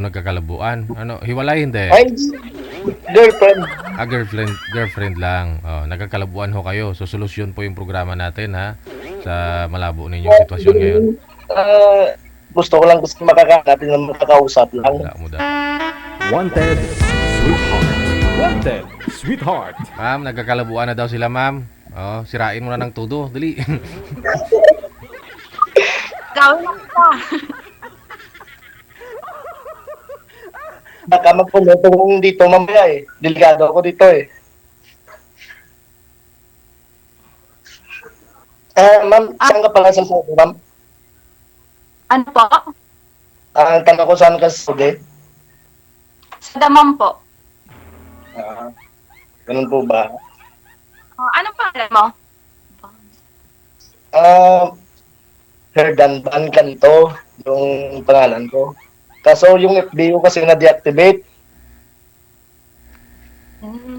Nagkakalabuan. Ano, hiwalay hindi? Ay, girlfriend. Girlfriend lang. Oh, nagkakalabuan ho kayo. So, solusyon po yung programa natin ha sa malabo ninyong sitwasyon ngayon. Ah, gusto ko lang kasi makakahanap ng makakausap lang. Muda, muda. Wanted, sweetheart. Wanted, sweetheart. Ma'am, nagkakalabuan na daw sila, ma'am. Oh, sirain mo na ng todo. Dali. Gawin mo pa. Baka magpulutong dito mamaya eh. Delikado ako dito eh. Ma'am, Ah, saan ka pala sa Saudi, ma'am? ano po? Ang tanong ko saan ka sa Saudi? Sa damam po. Ah, ganun po ba? Anong pangalan mo? Ah, Herdan Van Canto, yung pangalan ko. Kaso yung FB ko kasi na-deactivate.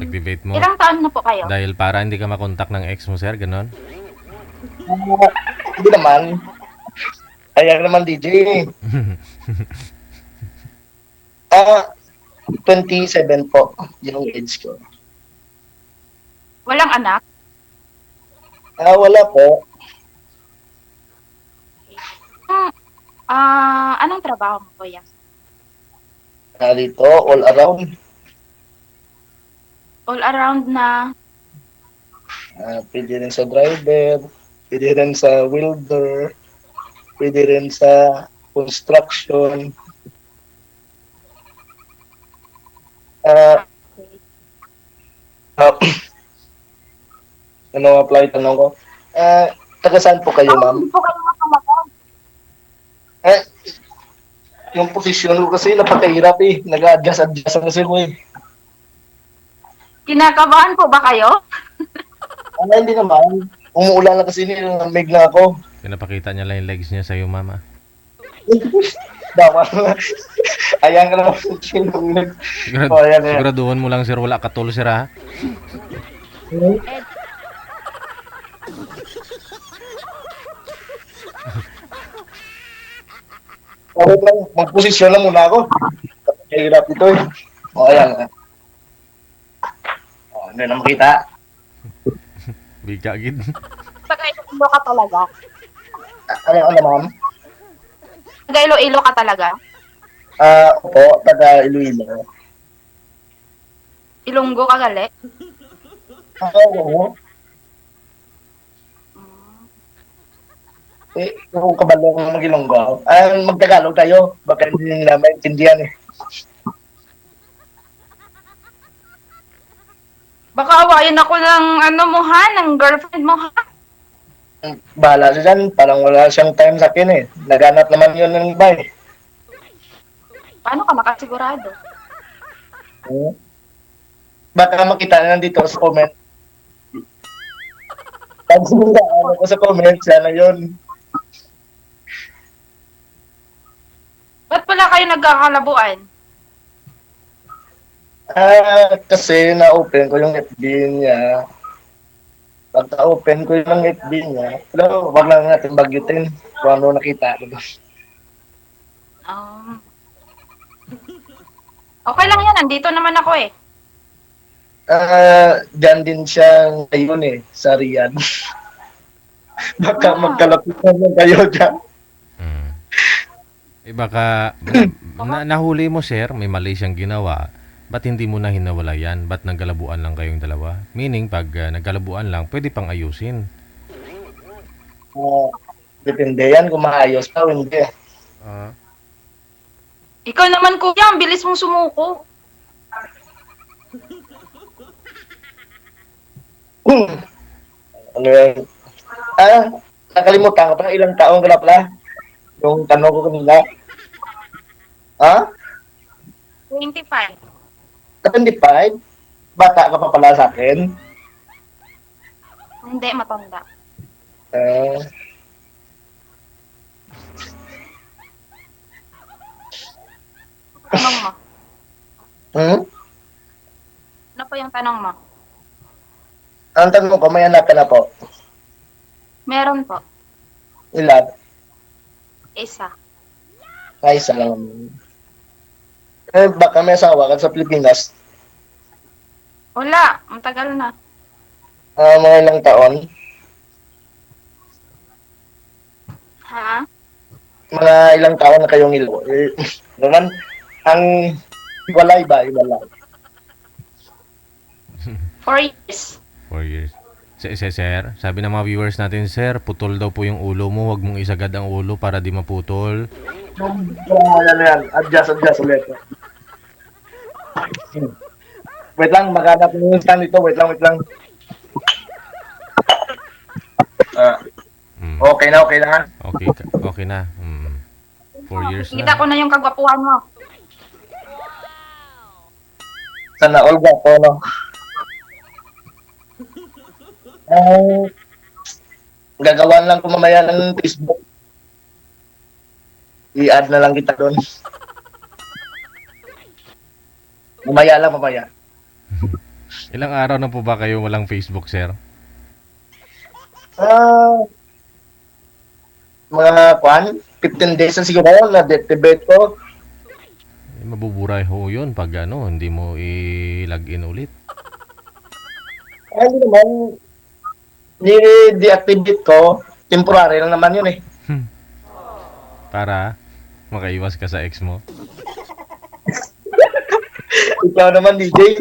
Activate mo. Ilang taon na po kayo? Dahil para hindi ka makontak ng ex mo, sir. Ganon. Ah, hindi naman. Ayan naman DJ. Ah, 27 po yung age ko. Walang anak? Wala po. Hmm, anong trabaho mo, kuya? Dito, all around. All around na, Pwede rin sa driver, pwede rin sa welder, pwede rin sa construction. Ah, okay. ah, ano apply tanong ko? Taga saan po kayo, ma'am? Hindi po kayo makamagal. Eh, yung posisyon ko kasi napakahirap eh. Nag-adjust-adjust kasi ko eh. Kinakabahan po ba kayo? Hindi naman. Umuulan na kasi nilamig na ako. Pinapakita niya lang yung legs niya sa'yo, mama. Dapat na. Ayan ka naman. Sinunod. Ayan, ayan. Siguraduhan mo lang, sir. Wala katul, sir, ha? Okay lang. Magposisyon lang muna ako. Napakahirap ito eh. Ayan. Hindi na makita. Bigka, gid. Taga Iloilo ka talaga? Ano, ma'am? Taga Iloilo ka talaga? Opo, taga Iloilo. Ilonggo ka gali? Oo. Kung kabalong mag-Ilonggo. Magtagalog tayo. Baka hindi nila maintindihan eh. Baka awayin ako ng ano mo ha, ng girlfriend mo ha? Bahala siya dyan. Parang wala siyang time sa akin eh. Naghanap naman yun ng iba eh. Paano ka makasigurado? Baka makita na nandito sa comment. Pag sila, ano ko sa comment, siya na yun. Ba't pala kayo nagkakalabuan? Kasi na-open ko yung FB niya. Pagka-open ko yung FB niya, pero wag lang natin bagyutin kung ano nakita ko. Um, okay lang yan, nandito naman ako eh. Diyan din siya ngayon eh, sa Riyadh. Baka magkalapitan lang kayo dyan. Hmm. Baka, nahuli mo, sir, may mali siyang ginawa. Ba't hindi mo na hinawala yan? Ba't nagkalabuan lang kayong dalawa? Meaning, pag nagkalabuan lang, pwede pang ayusin. Depende yan kung maayos pa o hindi. Ah. Ikaw naman kuya, ang bilis mong sumuko. Ano yan? Nakalimutan ko pa ilang taong ka na pala. Yung tanong ko kanina. Ha? 25. 25? Bata ka pa pala sa akin. Hindi, matanda. Ah, Tanong mo. hmm? Ano po yung tanong mo? Ang tanong ko, may anak ka na po. Meron po. Ilan? Isa. Isa lang. Baka may asawa ka sa Pilipinas. Wala, matagal na. Mga ilang taon. Ha? Mga ilang taon na kayong ilo. Naman, ang iwalay ba? Iwalay. 4 years. 4 years. Sir, sabi ng mga viewers natin, sir, putol daw po yung ulo mo. Huwag mong isagad ang ulo para di maputol. Wala na yan. Adjust ulit. Wait lang, maghanap ng stand ito. Wait lang. Mm. Okay na. Okay na. 4 years Kita na. ko na yung kagwapuhan mo. Sana all ko, no? Gagawan lang ko mamaya ng Facebook. I-add na lang kita doon. Mamaya. Ilang araw na po ba kayo walang Facebook, sir? Mga 15 days na siguro na debate ko. Mabuburay ho yun pag hindi mo i-login ulit. Hindi naman, ni-deactivate ko. Temporary lang naman yun eh. Para makaiwas ka sa ex mo. Ikaw naman, DJ,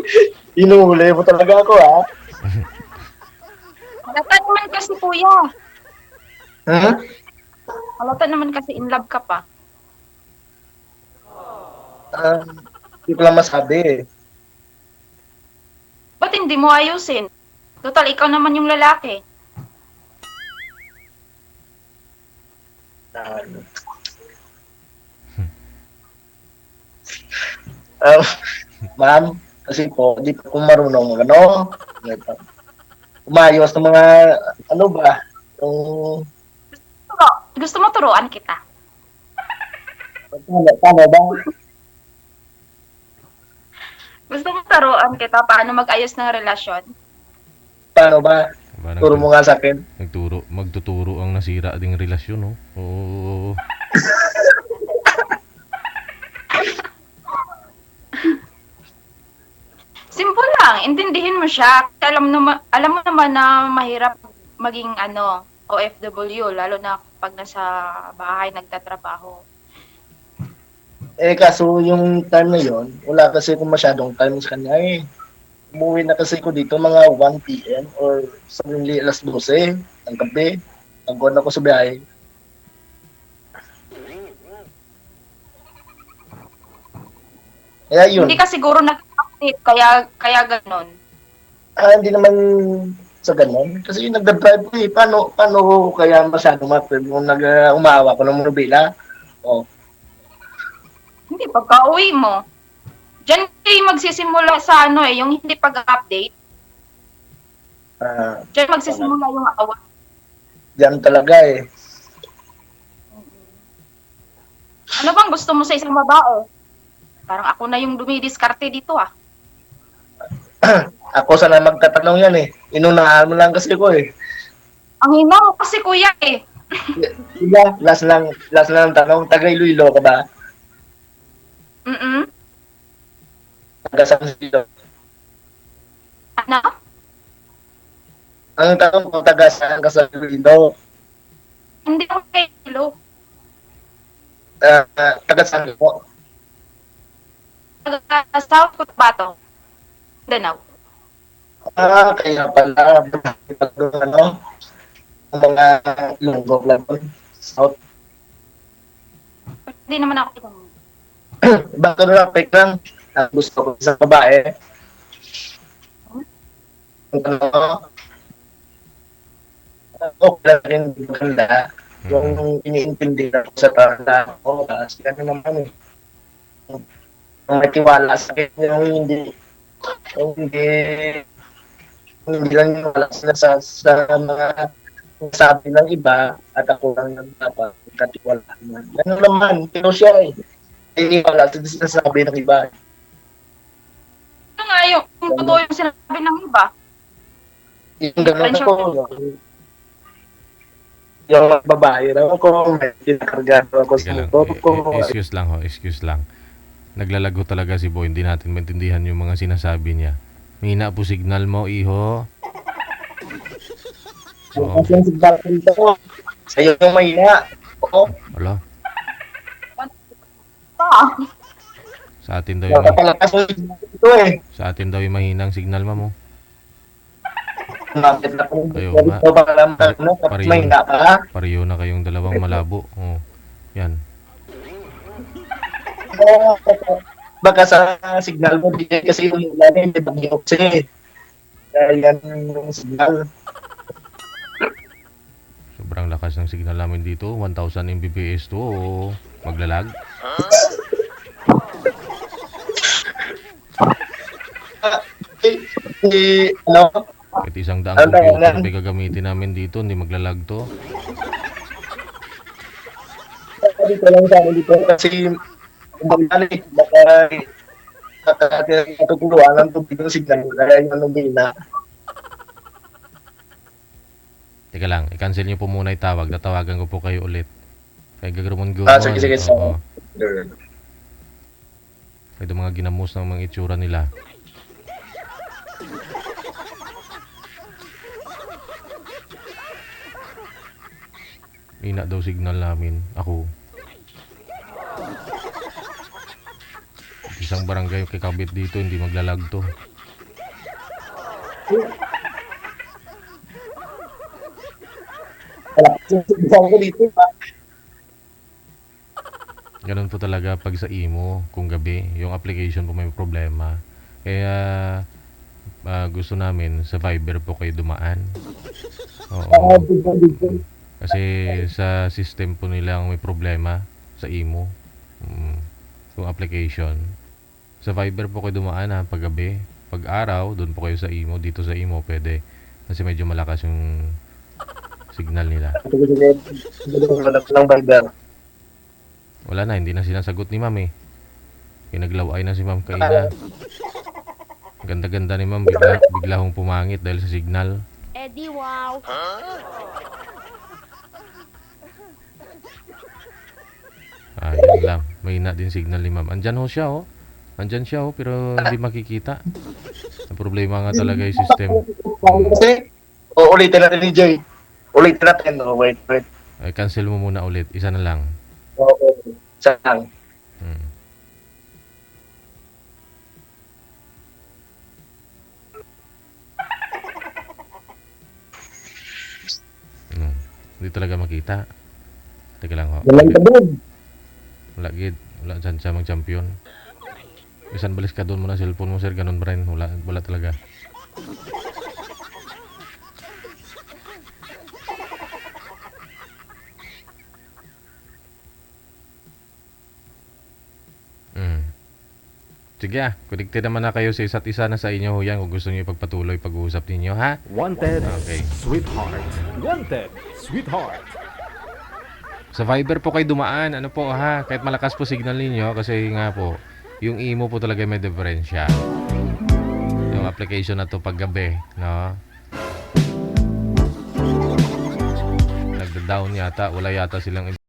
inuhuli mo talaga ako, ha? Halata naman kasi kuya. Hmm? Halata naman kasi in love ka pa. Hindi ko lang masabi eh. Ba't hindi mo ayusin? Total, ikaw naman yung lalaki. Ma'am, kasi po, di po ako marunong, umayos ng mga, yung, Gusto mo turuan kita? paano ba? Gusto mo turuan kita paano mag-ayos ng relasyon? Paano ba? Diba, Turo mo nga sa akin. magtuturo ang nasira ding relasyon, no? Oo. Simple lang, intindihin mo siya. Alam mo naman na mahirap maging OFW, lalo na pag nasa bahay nagtatrabaho. Kaso yung time na yon, wala kasi akong masyadong time sa kanya eh. Umuwi na kasi ko dito mga 1 p.m. or suddenly alas 12 ng gabi. Nagkuhan ako sa biyahe. Kaya yun. Hindi ka siguro nag-update, kaya ganon. Hindi naman sa ganun. Kasi yung nagda-drive ko eh. Paano ko kaya masyadong mapil kung umawa ko ng monobila? Oh. Hindi, pagka-uwi mo. Diyan kayo magsisimula sa yung hindi pag-update. Diyan magsisimula yung awa. Diyan talaga eh. Ano bang gusto mo sa isang babae? Parang ako na yung dumidiskarte dito ah. Ako sana magtatanong yan eh. Inunahan mo lang kasi ko eh. Ang hina mo kasi kuya eh. Diba? Last lang ang tanong. Taga Iloilo ka ba? Mm-mm. Taga San Iloilo. Ano? Ang tanong ko, taga saan ka sa Iloilo? Hindi ako kay Hello. Taga saan ko? South Cotabato. Danau. Kaya pala, ang mga lunggo lang. South. Hindi naman ako ito. Baka na fake lang. Gusto ko sa babae. Okay lang rin maganda. Yung iniintindi ko sa tanda ko. Kasi ano naman eh. Yung may tiwala sa akin, hindi lang yung wala sila sa mga sabi ng iba at ako lang dapat katiwala. Ano naman, pero siya eh. Hindi wala sa sinasabi ng iba. Ano nga yung totoo yung sinabi ng iba? Yung gano'n ako, yung babae na ako, may kinakarga ako sa Sige lang. motor ko. Excuse lang ho, excuse lang. Naglalago talaga si Boy. Hindi natin maintindihan yung mga sinasabi niya. Mahina po signal mo, iho. Oo. Kasi yung signal ko dito, sa'yo yung mahina. Oo, Wala. Pa. Sa atin daw yung, nakapalakas yung signal ko dito eh. sa atin daw yung mahinang signal, ma'am. Oh. Bakit na kung Ayaw dito nga. para naman, ano, Pare kapag yun. mahina ka. Pareho na kayong dalawang malabo. Oh. Yan. Baka sa signal mo, di kasi yung lalim, di ba binukse. Kaya yan yung signal. Sobrang lakas ng signal namin dito. 1,000 Mbps to. Oh. Maglalag. Ano, Kahit isang daang Ano, computer ano? pa gagamitin namin dito. Hindi maglalag to. dito lang sa akin dito kasi bumalik, baka natutuluan ng tubig ng signal, kaya yung lumina. Teka lang. I-cancel nyo po muna yung tawag. Tatawagan ko po kayo ulit. Kaya gagrumon-gumon. Sige. Oo. Ito mga ginamos ng mga itsura nila. Ina daw signal namin. Ako. Isang barangay yung kikabit dito, hindi maglalag to. Wala, signal ko dito. Ganun po talaga pag sa imo, kung gabi, yung application po may problema. Kaya gusto namin sa Viber po kayo dumaan. Oo. Dito. Kasi sa system po nila ang may problema sa imo. Yung application. Sa Viber po kayo dumaan ha, pag gabi. Pag araw, doon po kayo sa imo. Dito sa imo pwede. Kasi medyo malakas yung signal nila. Lang Viber. Wala na, hindi na sinasagot ni ma'am eh. Pinaglaway na si ma'am kaina. Ganda-ganda ni ma'am, bigla hong pumangit dahil sa signal. Eddie, wow. Ayun lang, mahina din signal ni ma'am. Andyan ho siya oh. Andyan siya oh, pero hindi makikita. Ang problema nga talaga yung system. Kasi, ulitin natin ni Jay. Ulitin natin. Oh, wait. Ay, cancel mo muna ulit. Isa na lang. Okay. Saan? Hmm. Hindi talaga makita. Teka lang ho. Walang tabog. Wala gid. Wala dyan siya mag-champion. Bisan balis ka doon mo na cellphone mo sir. Ganun pa rin. Wala talaga. Sige connected naman na kayo sa isa't isa na sa inyo yan kung gusto niyo ipagpatuloy pag-uusap ninyo ha. Wanted, Okay. sweetheart. Wanted, sweetheart. Sa Viber po kayo dumaan. Ano po ha, kahit malakas po signal ninyo kasi nga po, yung imo po talaga may diferensya. Yung application na to paggabi, no? Nagda-down yata, wala yata silang